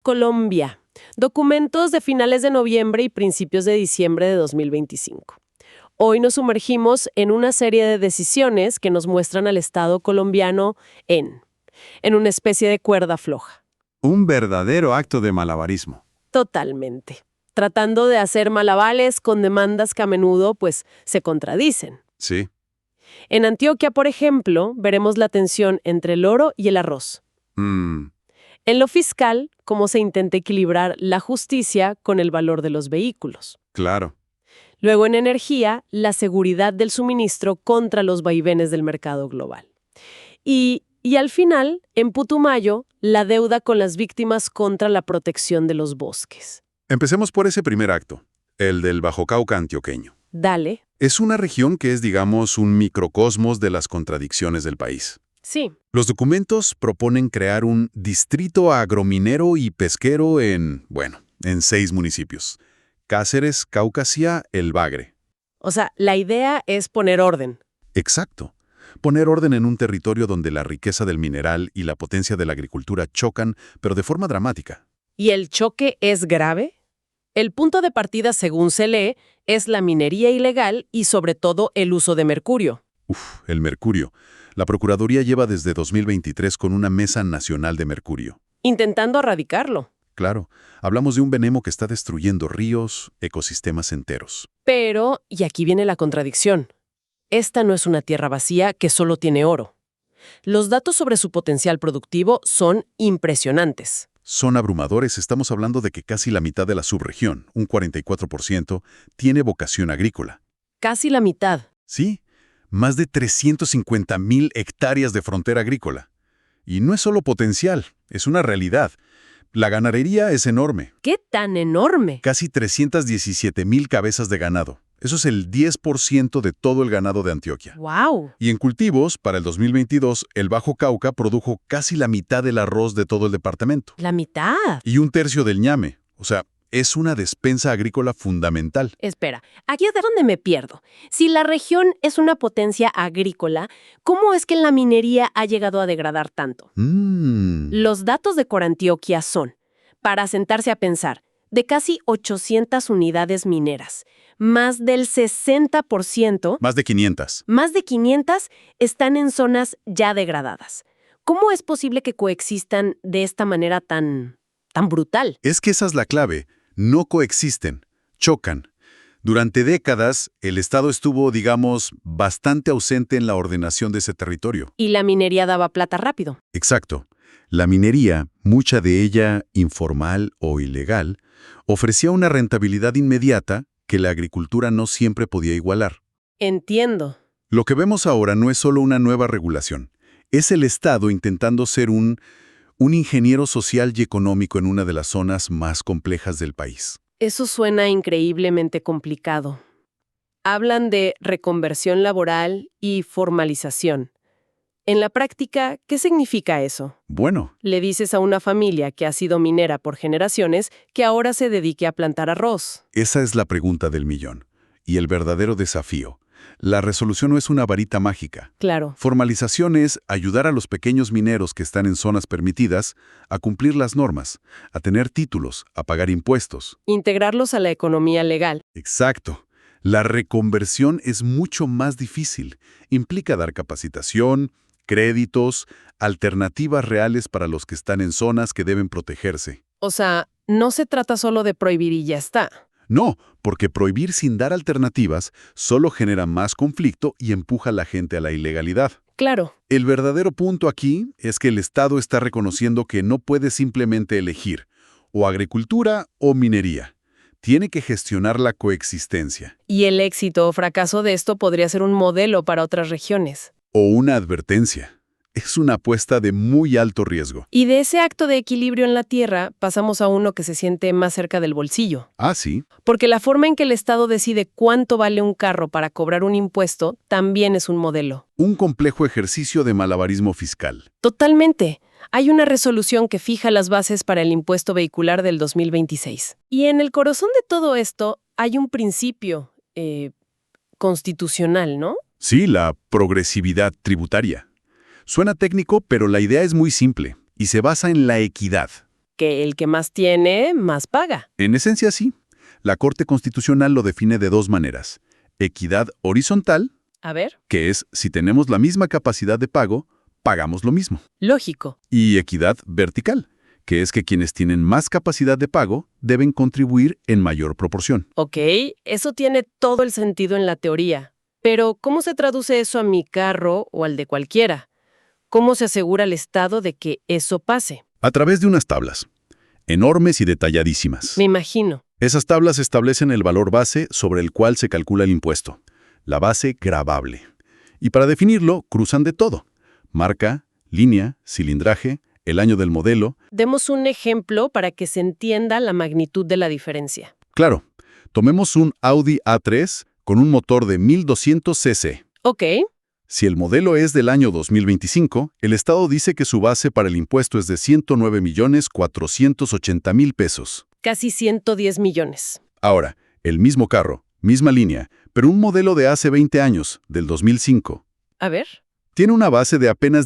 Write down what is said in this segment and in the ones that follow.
Colombia. Documentos de finales de noviembre y principios de diciembre de 2025. Hoy nos sumergimos en una serie de decisiones que nos muestran al Estado colombiano en una especie de cuerda floja. Un verdadero acto de malabarismo. Totalmente. Tratando de hacer malabares con demandas que a menudo, se contradicen. Sí. En Antioquia, por ejemplo, veremos la tensión entre el oro y el arroz. En lo fiscal, cómo se intenta equilibrar la justicia con el valor de los vehículos. Claro. Luego, en energía, la seguridad del suministro contra los vaivenes del mercado global. Y al final, en Putumayo, la deuda con las víctimas contra la protección de los bosques. Empecemos por ese primer acto, el del Bajo Cauca antioqueño. Dale. Es una región que es, digamos, un microcosmos de las contradicciones del país. Sí. Los documentos proponen crear un distrito agrominero y pesquero en 6 municipios. Cáceres, Caucasia, El Bagre. O sea, la idea es poner orden. Exacto. Poner orden en un territorio donde la riqueza del mineral y la potencia de la agricultura chocan, pero de forma dramática. ¿Y el choque es grave? El punto de partida, según se lee, es la minería ilegal y sobre todo el uso de mercurio. El mercurio. La Procuraduría lleva desde 2023 con una mesa nacional de mercurio. Intentando erradicarlo. Claro, hablamos de un veneno que está destruyendo ríos, ecosistemas enteros. Pero, y aquí viene la contradicción, esta no es una tierra vacía que solo tiene oro. Los datos sobre su potencial productivo son impresionantes. Son abrumadores, estamos hablando de que casi la mitad de la subregión, un 44%, tiene vocación agrícola. Casi la mitad. Sí, más de 350.000 hectáreas de frontera agrícola. Y no es solo potencial, es una realidad. La ganadería es enorme. ¿Qué tan enorme? Casi 317.000 cabezas de ganado. Eso es el 10% de todo el ganado de Antioquia. ¡Wow! Y en cultivos, para el 2022, el Bajo Cauca produjo casi la mitad del arroz de todo el departamento. ¿La mitad? Y un tercio del ñame. O sea, es una despensa agrícola fundamental. Espera, aquí es de donde me pierdo. Si la región es una potencia agrícola, ¿cómo es que la minería ha llegado a degradar tanto? Los datos de Corantioquia son, para sentarse a pensar, de casi 800 unidades mineras, más del 60%, Más de 500. más de 500 están en zonas ya degradadas. ¿Cómo es posible que coexistan de esta manera tan brutal? Es que esa es la clave. No coexisten, chocan. Durante décadas, el Estado estuvo, digamos, bastante ausente en la ordenación de ese territorio. Y la minería daba plata rápido. Exacto. La minería, mucha de ella informal o ilegal, ofrecía una rentabilidad inmediata que la agricultura no siempre podía igualar. Entiendo. Lo que vemos ahora no es solo una nueva regulación, es el Estado intentando ser un ingeniero social y económico en una de las zonas más complejas del país. Eso suena increíblemente complicado. Hablan de reconversión laboral y formalización. En la práctica, ¿qué significa eso? Bueno, Le dices a una familia que ha sido minera por generaciones que ahora se dedique a plantar arroz. esa es la pregunta del millón. Y el verdadero desafío. La resolución no es una varita mágica. Claro. Formalización es ayudar a los pequeños mineros que están en zonas permitidas a cumplir las normas, a tener títulos, a pagar impuestos. Integrarlos a la economía legal. Exacto. La reconversión es mucho más difícil. Implica dar capacitación, créditos, alternativas reales para los que están en zonas que deben protegerse. O sea, no se trata solo de prohibir y ya está. No, porque prohibir sin dar alternativas solo genera más conflicto y empuja a la gente a la ilegalidad. Claro. El verdadero punto aquí es que el Estado está reconociendo que no puede simplemente elegir o agricultura o minería. Tiene que gestionar la coexistencia. Y el éxito o fracaso de esto podría ser un modelo para otras regiones. O una advertencia. Es una apuesta de muy alto riesgo. Y de ese acto de equilibrio en la tierra pasamos a uno que se siente más cerca del bolsillo. Ah, sí. Porque la forma en que el Estado decide cuánto vale un carro para cobrar un impuesto también es un modelo. Un complejo ejercicio de malabarismo fiscal. Totalmente. Hay una resolución que fija las bases para el impuesto vehicular del 2026. Y en el corazón de todo esto hay un principio constitucional, ¿no? Sí, la progresividad tributaria. Suena técnico, pero la idea es muy simple y se basa en la equidad. que el que más tiene, más paga. En esencia, sí. La Corte Constitucional lo define de dos maneras. Equidad horizontal, A ver, que es si tenemos la misma capacidad de pago, pagamos lo mismo. lógico. Y equidad vertical, que es que quienes tienen más capacidad de pago deben contribuir en mayor proporción. Ok, eso tiene todo el sentido en la teoría. Pero, ¿cómo se traduce eso a mi carro o al de cualquiera? ¿Cómo se asegura el Estado de que eso pase? A través de unas tablas, enormes y detalladísimas. Me imagino. Esas tablas establecen el valor base sobre el cual se calcula el impuesto, la base gravable. Y para definirlo, cruzan de todo: marca, línea, cilindraje, el año del modelo. Demos un ejemplo para que se entienda la magnitud de la diferencia. Claro, tomemos un Audi A3 con un motor de 1200 cc. Ok, Si el modelo es del año 2025, el Estado dice que su base para el impuesto es de 109.480.000 pesos. casi 110 millones. Ahora, el mismo carro, misma línea, pero un modelo de hace 20 años, del 2005, A ver. tiene una base de apenas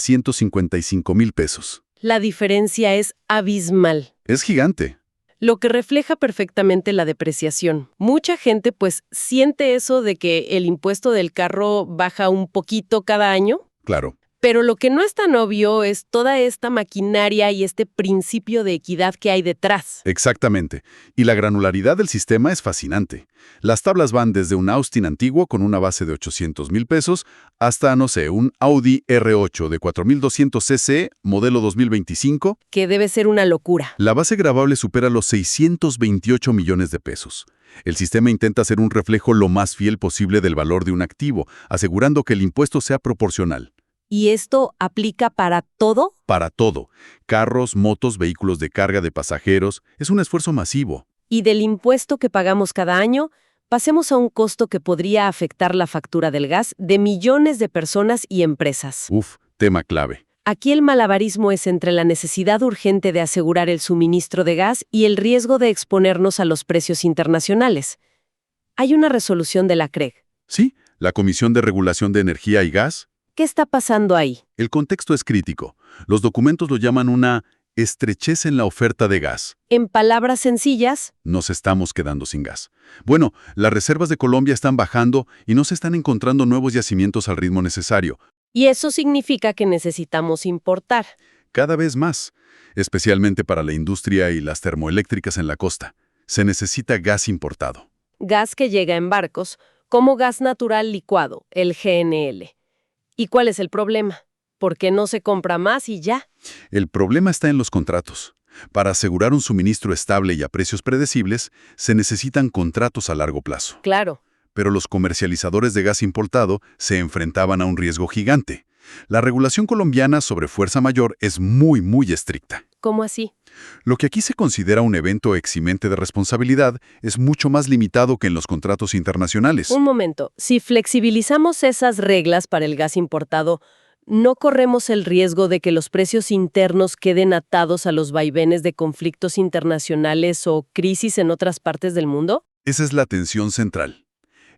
16.755.000 pesos. La diferencia es abismal, Es gigante. lo que refleja perfectamente la depreciación. Mucha gente pues siente eso de que el impuesto del carro baja un poquito cada año, Claro. pero lo que no es tan obvio es toda esta maquinaria y este principio de equidad que hay detrás. Exactamente. Y la granularidad del sistema es fascinante. Las tablas van desde un Austin antiguo con una base de 800.000 pesos hasta, no sé, un Audi R8 de 4.200 cc, modelo 2025. Que debe ser una locura. La base gravable supera los 628 millones de pesos. El sistema intenta ser un reflejo lo más fiel posible del valor de un activo, asegurando que el impuesto sea proporcional. ¿Y esto aplica para todo? Para todo. Carros, motos, vehículos de carga de pasajeros. Es un esfuerzo masivo. Y del impuesto que pagamos cada año, pasemos a un costo que podría afectar la factura del gas de millones de personas y empresas. Tema clave. Aquí el malabarismo es entre la necesidad urgente de asegurar el suministro de gas y el riesgo de exponernos a los precios internacionales. Hay una resolución de la CREG. Sí, la Comisión de Regulación de Energía y Gas. ¿Qué está pasando ahí? El contexto es crítico. Los documentos lo llaman una estrechez en la oferta de gas. En palabras sencillas, Nos estamos quedando sin gas. Bueno, las reservas de Colombia están bajando y no se están encontrando nuevos yacimientos al ritmo necesario. y eso significa que necesitamos importar. Cada vez más, especialmente para la industria y las termoeléctricas en la costa. Se necesita gas importado. Gas que llega en barcos, como gas natural licuado, el GNL. ¿Y cuál es el problema? ¿Por qué no se compra más y ya? El problema está en los contratos. Para asegurar un suministro estable y a precios predecibles, se necesitan contratos a largo plazo. Claro. Pero los comercializadores de gas importado se enfrentaban a un riesgo gigante. La regulación colombiana sobre fuerza mayor es muy estricta. ¿Cómo así? Lo que aquí se considera un evento eximente de responsabilidad es mucho más limitado que en los contratos internacionales. Un momento. Si flexibilizamos esas reglas para el gas importado, ¿no corremos el riesgo de que los precios internos queden atados a los vaivenes de conflictos internacionales o crisis en otras partes del mundo? Esa es la tensión central.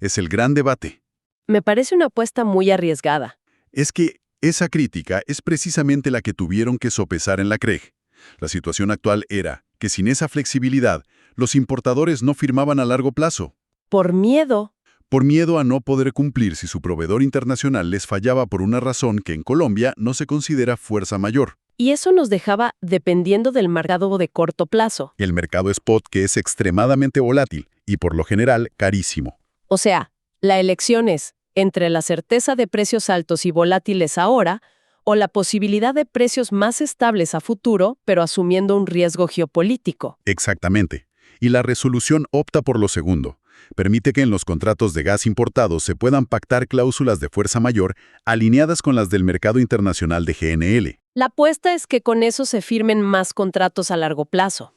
Es el gran debate. Me parece una apuesta muy arriesgada. Es que esa crítica es precisamente la que tuvieron que sopesar en la CREG. La situación actual era que sin esa flexibilidad, los importadores no firmaban a largo plazo. Por miedo. Por miedo a no poder cumplir si su proveedor internacional les fallaba por una razón que en Colombia no se considera fuerza mayor. Y eso nos dejaba dependiendo del mercado de corto plazo. El mercado spot, que es extremadamente volátil y por lo general carísimo. O sea, la elección es entre la certeza de precios altos y volátiles ahora o la posibilidad de precios más estables a futuro, pero asumiendo un riesgo geopolítico. Exactamente. Y la resolución opta por lo segundo. Permite que en los contratos de gas importados se puedan pactar cláusulas de fuerza mayor alineadas con las del mercado internacional de GNL. La apuesta es que con eso se firmen más contratos a largo plazo.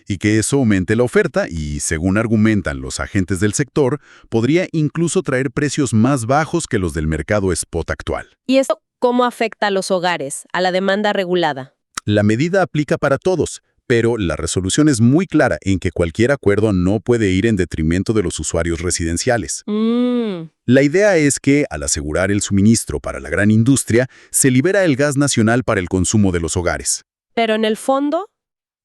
Y que eso aumente la oferta y, según argumentan los agentes del sector, podría incluso traer precios más bajos que los del mercado spot actual. ¿Y eso cómo afecta a los hogares, a la demanda regulada? La medida aplica para todos, pero la resolución es muy clara en que cualquier acuerdo no puede ir en detrimento de los usuarios residenciales. La idea es que, al asegurar el suministro para la gran industria, se libera el gas nacional para el consumo de los hogares. Pero en el fondo,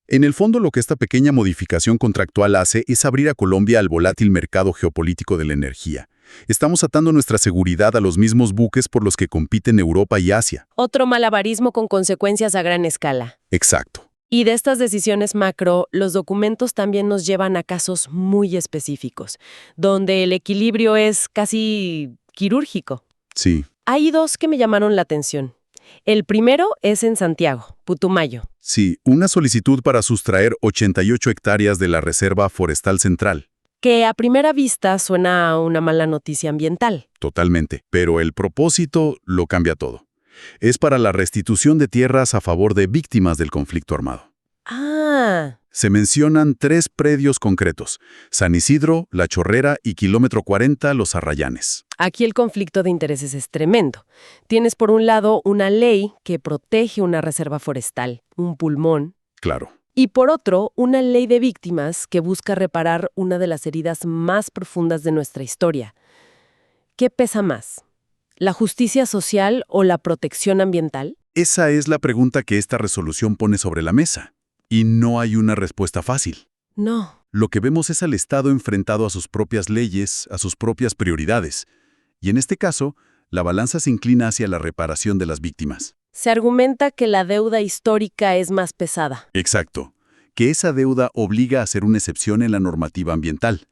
En el fondo, lo que esta pequeña modificación contractual hace es abrir a Colombia al volátil mercado geopolítico de la energía. Estamos atando nuestra seguridad a los mismos buques por los que compiten Europa y Asia. otro malabarismo con consecuencias a gran escala. Exacto. Y de estas decisiones macro, los documentos también nos llevan a casos muy específicos, donde el equilibrio es casi quirúrgico. Sí. Hay dos que me llamaron la atención. El primero es en Santiago, Putumayo. Sí, una solicitud para sustraer 88 hectáreas de la Reserva Forestal Central. Que a primera vista suena a una mala noticia ambiental. Totalmente. Pero el propósito lo cambia todo. Es para la restitución de tierras a favor de víctimas del conflicto armado. Ah, Se mencionan 3 predios concretos: San Isidro, La Chorrera y Kilómetro 40, Los Arrayanes. aquí el conflicto de intereses es tremendo. Tienes por un lado una ley que protege una reserva forestal, un pulmón, Claro. y por otro, una ley de víctimas que busca reparar una de las heridas más profundas de nuestra historia. ¿Qué pesa más? ¿La justicia social o la protección ambiental? Esa es la pregunta que esta resolución pone sobre la mesa. Y no hay una respuesta fácil. No. Lo que vemos es al Estado enfrentado a sus propias leyes, a sus propias prioridades. Y en este caso, la balanza se inclina hacia la reparación de las víctimas. Se argumenta que la deuda histórica es más pesada. Exacto. Que esa deuda obliga a hacer una excepción en la normativa ambiental.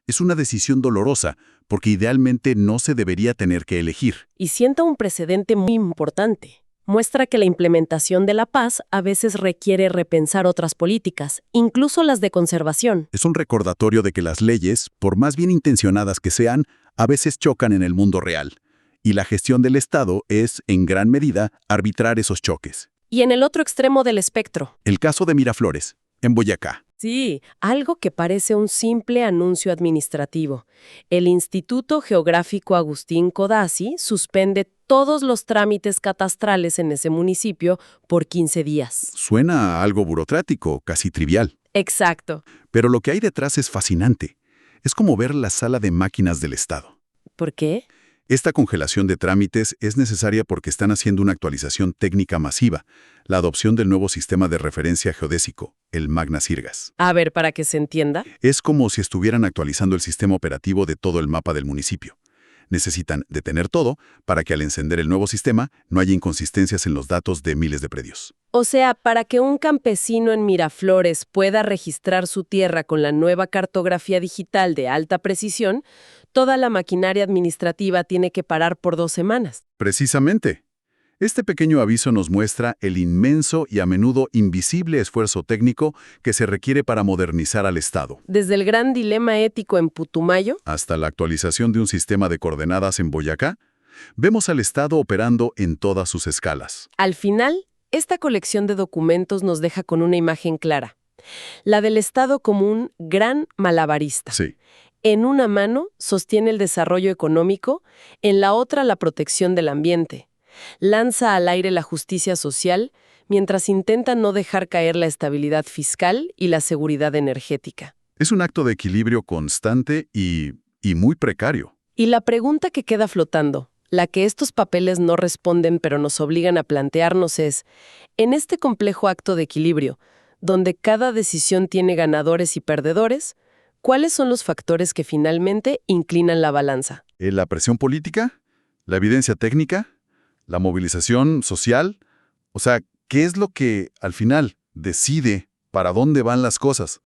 Es una decisión dolorosa, porque idealmente no se debería tener que elegir. Y sienta un precedente muy importante. Muestra que la implementación de la paz a veces requiere repensar otras políticas, incluso las de conservación. Es un recordatorio de que las leyes, por más bien intencionadas que sean, a veces chocan en el mundo real. Y la gestión del Estado es, en gran medida, arbitrar esos choques. Y en el otro extremo del espectro. El caso de Miraflores, en Boyacá. Sí, algo que parece un simple anuncio administrativo. El Instituto Geográfico Agustín Codazzi suspende todos los trámites catastrales en ese municipio por 15 días. Suena a algo burocrático, casi trivial. Exacto. Pero lo que hay detrás es fascinante. Es como ver la sala de máquinas del Estado. ¿Por qué? Esta congelación de trámites es necesaria porque están haciendo una actualización técnica masiva, la adopción del nuevo sistema de referencia geodésico, el Magna Sirgas. A ver, para que se entienda. Es como si estuvieran actualizando el sistema operativo de todo el mapa del municipio. Necesitan detener todo para que al encender el nuevo sistema no haya inconsistencias en los datos de miles de predios. O sea, para que un campesino en Miraflores pueda registrar su tierra con la nueva cartografía digital de alta precisión, toda la maquinaria administrativa tiene que parar por 2 semanas. Precisamente. Este pequeño aviso nos muestra el inmenso y a menudo invisible esfuerzo técnico que se requiere para modernizar al Estado. Desde el gran dilema ético en Putumayo, Hasta la actualización de un sistema de coordenadas en Boyacá, vemos al Estado operando en todas sus escalas. al final, esta colección de documentos nos deja con una imagen clara. La del Estado como un gran malabarista. Sí. En una mano sostiene el desarrollo económico, en la otra la protección del ambiente. Lanza al aire la justicia social, mientras intenta no dejar caer la estabilidad fiscal y la seguridad energética. Es un acto de equilibrio constante y muy precario. Y la pregunta que queda flotando, la que estos papeles no responden pero nos obligan a plantearnos es, en este complejo acto de equilibrio, donde cada decisión tiene ganadores y perdedores, ¿cuáles son los factores que finalmente inclinan la balanza? ¿La presión política? ¿La evidencia técnica? ¿La movilización social? O sea, ¿qué es lo que, al final, decide para dónde van las cosas?